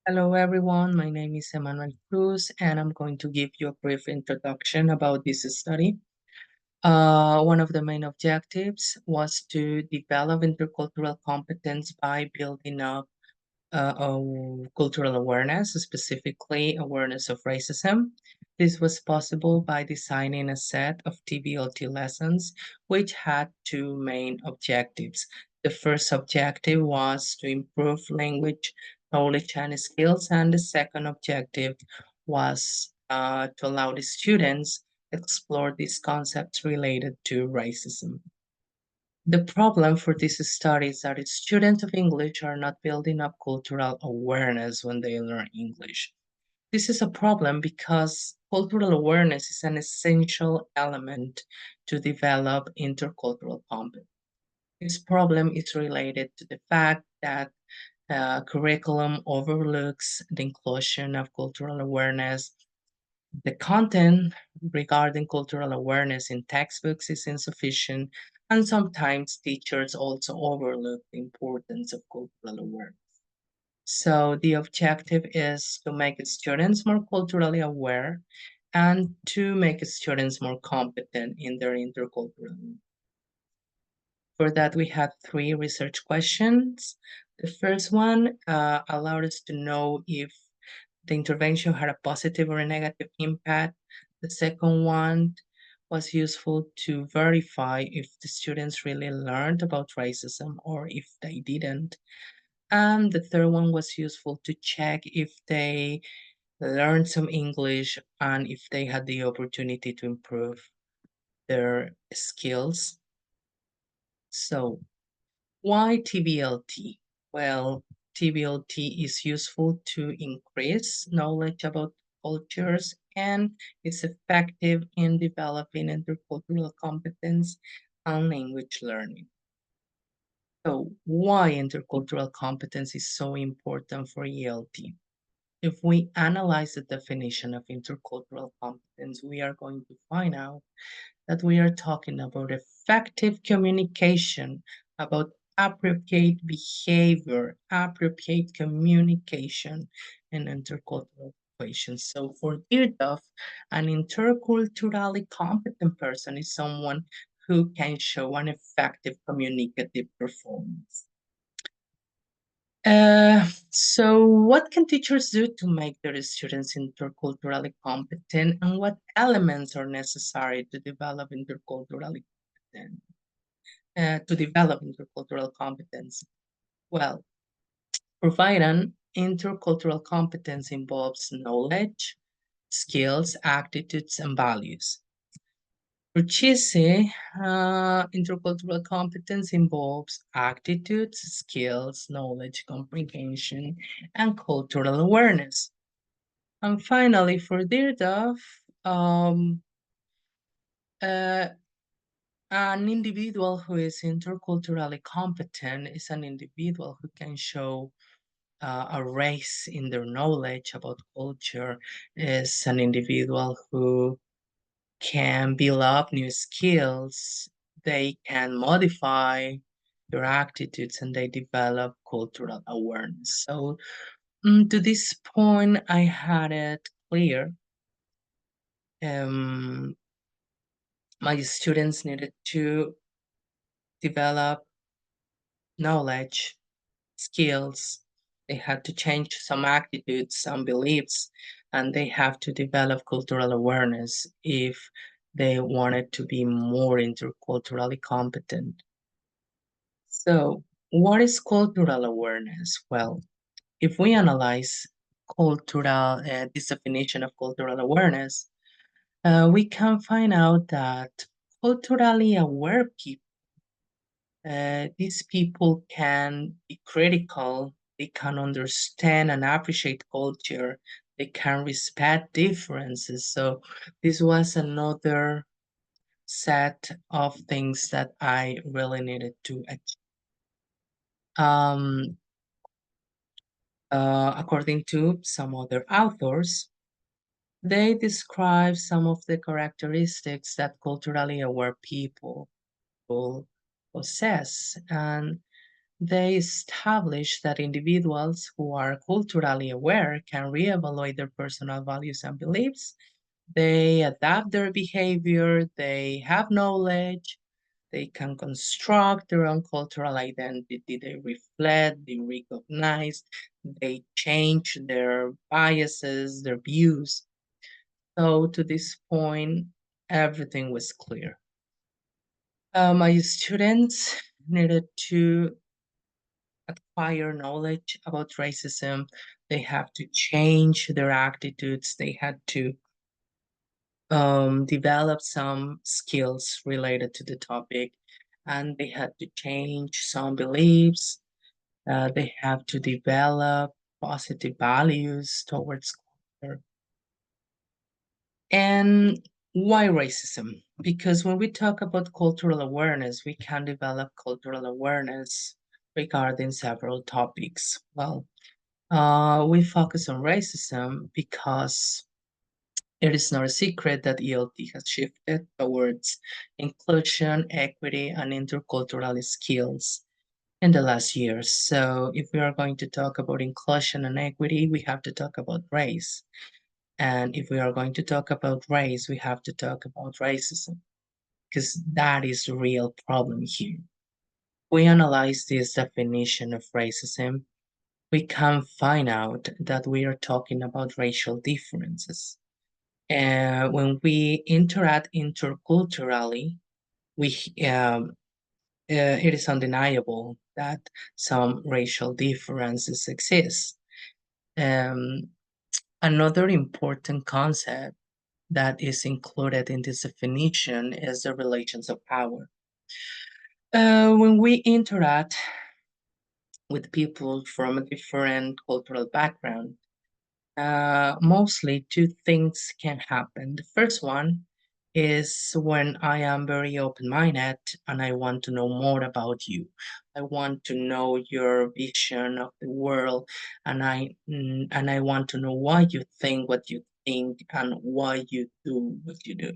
Hello, everyone. My name is Emmanuel Cruz, and I'm going to give you a brief introduction about this study. One of the main objectives was to develop intercultural competence by building up cultural awareness, specifically awareness of racism. This was possible by designing a set of TBLT lessons, which had two main objectives. The first objective was to improve language knowledge and skills, and the second objective was to allow the students explore these concepts related to racism. The problem for this study is that students of English are not building up cultural awareness when they learn English. This is a problem because cultural awareness is an essential element to develop intercultural competence. This problem is related to the fact that curriculum overlooks the inclusion of cultural awareness. The content regarding cultural awareness in textbooks is insufficient, and sometimes teachers also overlook the importance of cultural awareness. So, the objective is to make students more culturally aware and to make students more competent in their intercultural. For that, we had three research questions. The first one allowed us to know if the intervention had a positive or a negative impact. The second one was useful to verify if the students really learned about racism or if they didn't. And the third one was useful to check if they learned some English and if they had the opportunity to improve their skills. So, why TBLT? Well, TBLT is useful to increase knowledge about cultures and is effective in developing intercultural competence and language learning. So, why intercultural competence is so important for ELT? If we analyze the definition of intercultural competence, we are going to find out that we are talking about effective communication, about appropriate behavior, appropriate communication, and intercultural situations. So for DIRDOF, an interculturally competent person is someone who can show an effective communicative performance. So what can teachers do to make their students interculturally competent, and what elements are necessary to develop interculturally competent, to develop intercultural competence? Well, providing intercultural competence involves knowledge, skills, attitudes, and values. For CHISE, intercultural competence involves attitudes, skills, knowledge, comprehension, and cultural awareness. And finally, for DIRDOF, uh, an individual who is interculturally competent is an individual who can show a race in their knowledge about culture, is an individual who can build up new skills, they can modify their attitudes, and they develop cultural awareness. So, to this point, I had it clear. Um, my students needed to develop knowledge, skills. They had to change some attitudes, some beliefs, and they have to develop cultural awareness if they wanted to be more interculturally competent. So, what is cultural awareness? Well, if we analyze this definition of cultural awareness, we can find out that culturally aware people, these people can be critical, they can understand and appreciate culture, they can respect differences. So this was another set of things that I really needed to achieve. Um, According to some other authors, they describe some of the characteristics that culturally aware people possess. And They established that individuals who are culturally aware can reevaluate their personal values and beliefs. They adapt their behavior, they have knowledge, they can construct their own cultural identity, they reflect, they recognize, they change their biases, their views. So, to this point, everything was clear. My students needed to acquire knowledge about racism. They have to change their attitudes. They had to develop some skills related to the topic, and they had to change some beliefs. They have to develop positive values towards culture. And why racism? Because when we talk about cultural awareness, we can develop cultural awareness regarding several topics. Well, we focus on racism because it is not a secret that ELT has shifted towards inclusion, equity, and intercultural skills in the last years. So, if we are going to talk about inclusion and equity, we have to talk about race. And if we are going to talk about race, we have to talk about racism because that is the real problem here. We analyze this definition of racism, we can find out that we are talking about racial differences. And when we interact interculturally, we it is undeniable that some racial differences exist. Um, Another important concept that is included in this definition is the relations of power. When we interact with people from a different cultural background, mostly two things can happen. The first one is when I am very open minded and I want to know more about you. I want to know your vision of the world, and I want to know why you think what you think and why you do what you do.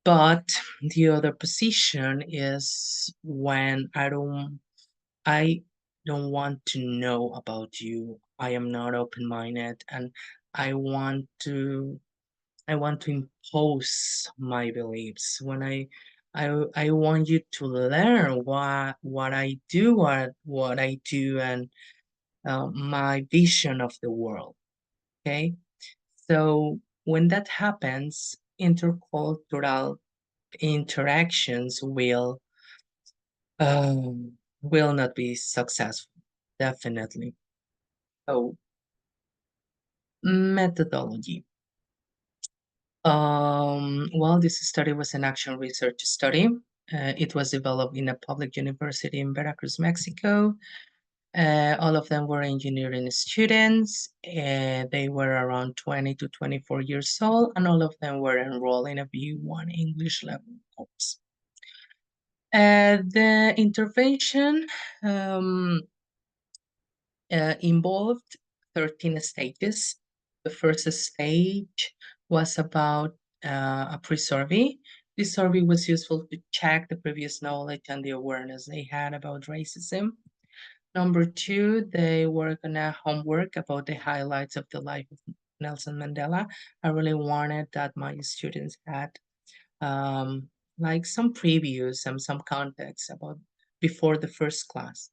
But the other position is when I don't want to know about you. I am not open-minded and I want to I want to impose my beliefs. When I want you to learn what I do, what I do, and my vision of the world. Okay, so when that happens, intercultural interactions will not be successful. Definitely. So methodology. Well, this study was an action research study. It was developed in a public university in Veracruz, Mexico. All of them were engineering students. They were around 20 to 24 years old, and all of them were enrolled in a B1 English level course. The intervention um, involved 13 stages. The first stage was about a pre-survey. This survey was useful to check the previous knowledge and the awareness they had about racism. Number two, they worked on a homework about the highlights of the life of Nelson Mandela. I really wanted that my students had um, like some previews and some context about before the first class.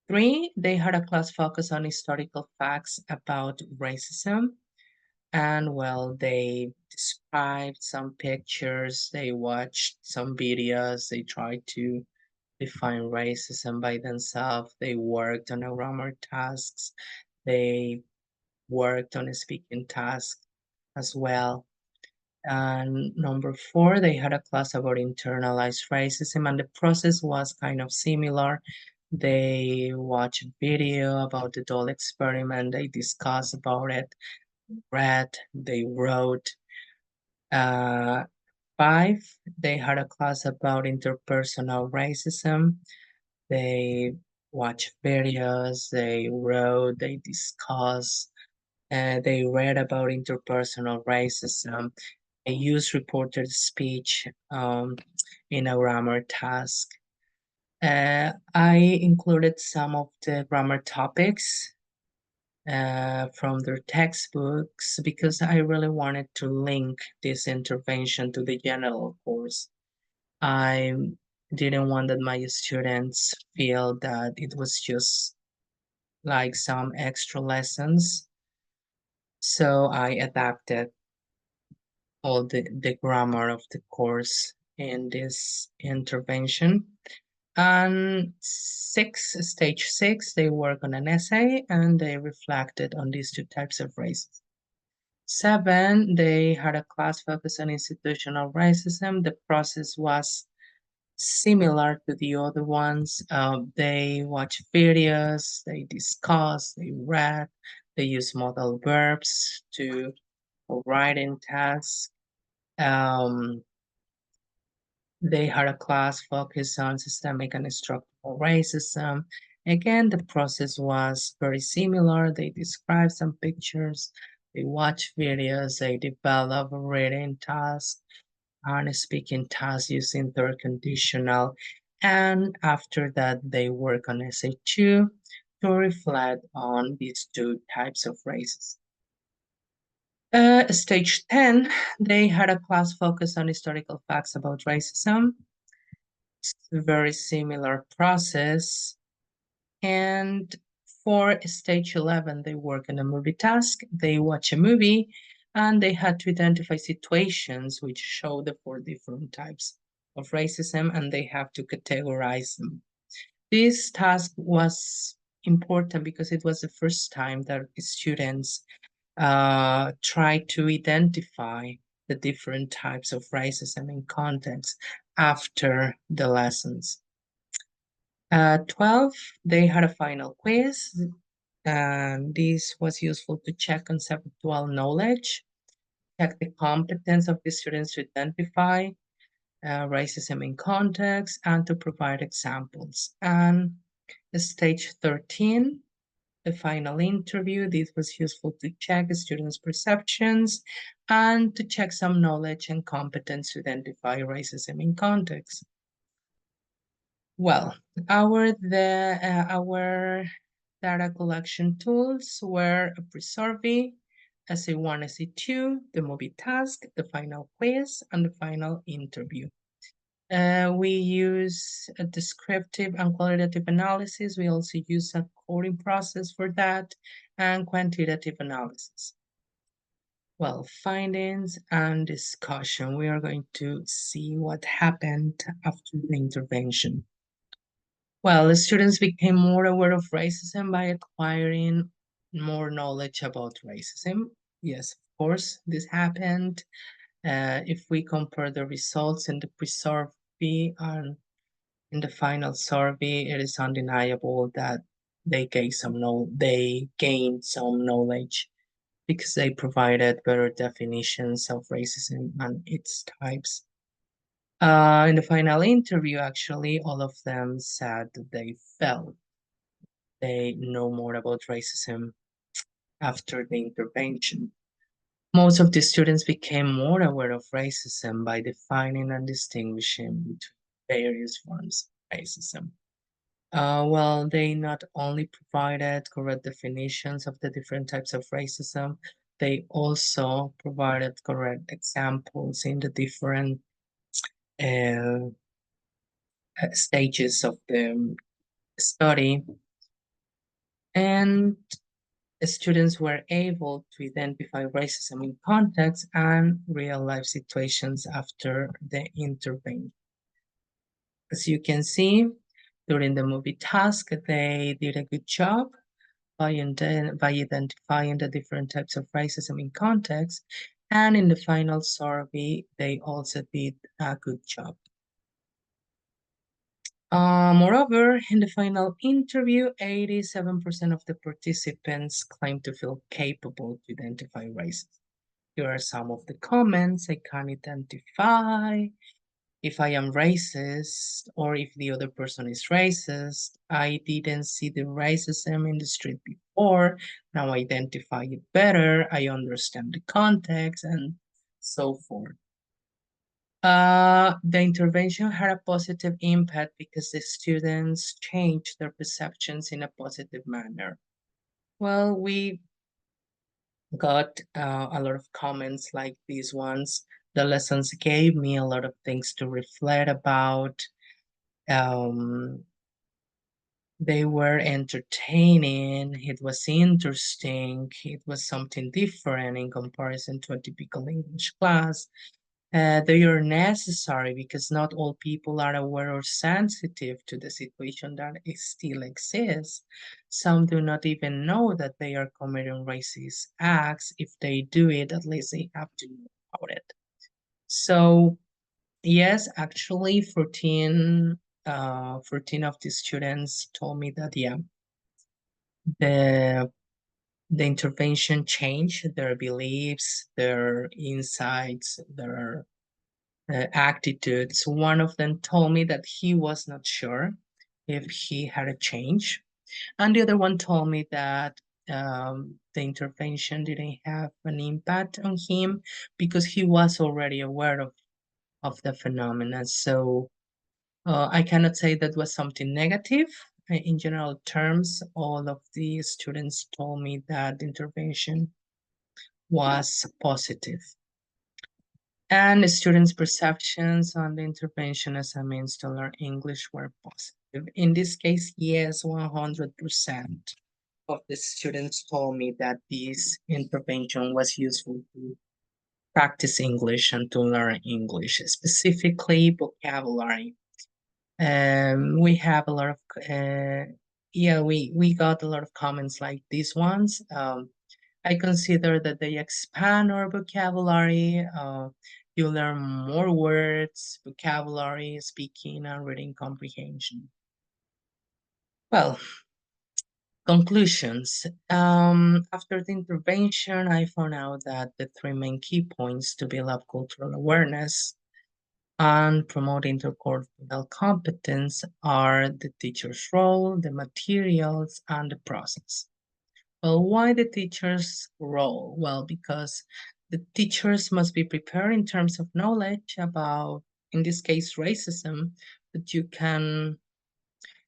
Three, they had a class focus on historical facts about racism. And well, they described some pictures, they watched some videos, they tried to define racism by themselves, they worked on a grammar tasks, they worked on a speaking task as well. And number four, they had a class about internalized racism, and the process was kind of similar. They watched a video about the doll experiment, they discussed about it, read, they wrote. Uh, Five, they had a class about interpersonal racism. They watched videos, they wrote, they discussed, they read about interpersonal racism. They used reported speech in a grammar task. I included some of the grammar topics from their textbooks because I really wanted to link this intervention to the general course. I didn't want that my students feel that it was just like some extra lessons. So I adapted all the grammar of the course in this intervention. And stage six, they work on an essay and they reflected on these two types of racism. Seven, they had a class focused on institutional racism. The process was similar to the other ones. They watched videos, they discussed, they read, they used modal verbs to write in tasks. Um, they had a class focused on systemic and structural racism. Again, the process was very similar. They described some pictures, they watched videos, they developed a reading task and speaking tasks using third conditional. And after that, they work on essay two to reflect on these two types of races. Stage 10, they had a class focused on historical facts about racism. It's a very similar process. And for stage 11, they work on a movie task. They watch a movie and they had to identify situations which show the four different types of racism and they have to categorize them. This task was important because it was the first time that students try to identify the different types of racism in context after the lessons. 12, they had a final quiz, and this was useful to check conceptual knowledge, check the competence of the students to identify racism in context, and to provide examples. And stage 13, the final interview. This was useful to check the students' perceptions and to check some knowledge and competence to identify racism in context. Well, our data collection tools were a pre-survey, essay 1, essay 2, the movie task, the final quiz, and the final interview. We use a descriptive and qualitative analysis. We also use a coding process for that and quantitative analysis. Well, findings and discussion. We are going to see what happened after the intervention. Well, the students became more aware of racism by acquiring more knowledge about racism. Yes, of course, this happened. If we compare the results in the pre-survey and in the final survey, it is undeniable that they gained some knowledge because they provided better definitions of racism and its types. In the final interview, actually, all of them said that they felt they know more about racism after the intervention. Most of the students became more aware of racism by defining and distinguishing between various forms of racism. Well, they not only provided correct definitions of the different types of racism, they also provided correct examples in the different uh, stages of the study. And students were able to identify racism in context and real life situations after the intervention. As you can see, during the movie task, they did a good job by identifying the different types of racism in context. And in the final survey, they also did a good job. Moreover, in the final interview, 87% of the participants claimed to feel capable to identify racism. Here are some of the comments. I can identify if I am racist or if the other person is racist. I didn't see the racism in the street before. Now I identify it better. I understand the context and so forth. The intervention had a positive impact because the students changed their perceptions in a positive manner. Well, we got a lot of comments like these ones. The lessons gave me a lot of things to reflect about. Um, they were entertaining, it was interesting, it was something different in comparison to a typical English class. They are necessary because not all people are aware or sensitive to the situation that still exists. Some do not even know that they are committing racist acts. If they do it, at least they have to know about it. So, yes, actually, 14 of the students told me that, yeah, the the intervention changed their beliefs, their insights, their attitudes. One of them told me that he was not sure if he had a change, and the other one told me that the intervention didn't have an impact on him because he was already aware of the phenomena. So I cannot say that was something negative. In general terms, all of the students told me that the intervention was positive. And students' perceptions on the intervention as a means to learn English were positive. In this case, yes, 100% of the students told me that this intervention was useful to practice English and to learn English, specifically vocabulary. We have a lot of, yeah, we got a lot of comments like these ones. I consider that they expand our vocabulary. You learn more words, vocabulary, speaking, and reading comprehension. Well, conclusions. After the intervention, I found out that the three main key points to build up cultural awareness and promote intercultural competence are the teacher's role, the materials, and the process. Well, why the teacher's role? Well, because the teachers must be prepared in terms of knowledge about, in this case, racism, that you can,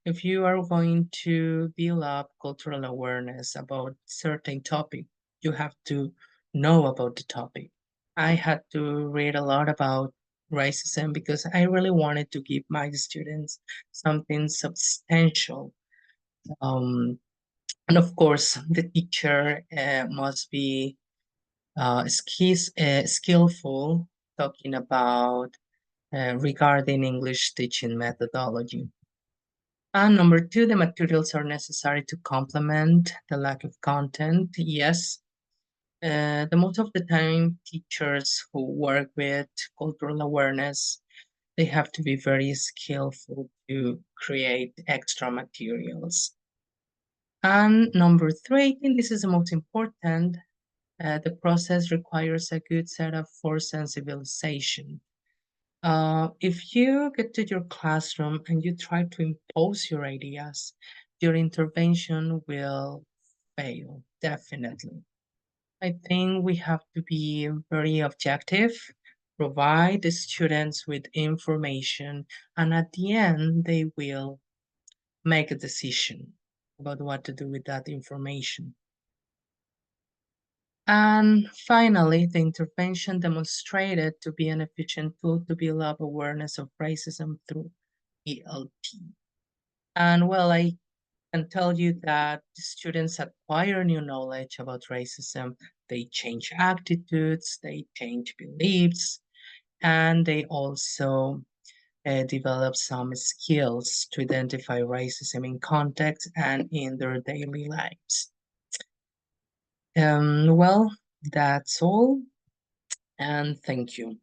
if you are going to build up cultural awareness about certain topic, you have to know about the topic. I had to read a lot about racism because I really wanted to give my students something substantial. Um, and of course, the teacher must be skillful talking about regarding English teaching methodology. And number two, the materials are necessary to complement the lack of content. Yes, the most of the time, teachers who work with cultural awareness, they have to be very skillful to create extra materials. And number three, I think this is the most important. The process requires a good setup for sensibilization. If you get to your classroom and you try to impose your ideas, your intervention will fail, definitely. I think we have to be very objective, provide the students with information, and at the end, they will make a decision about what to do with that information. And finally, the intervention demonstrated to be an efficient tool to build up awareness of racism through ELT. And well, I can tell you that the students acquire new knowledge about racism, they change attitudes, they change beliefs, and they also develop some skills to identify racism in context and in their daily lives. Well, that's all, and thank you.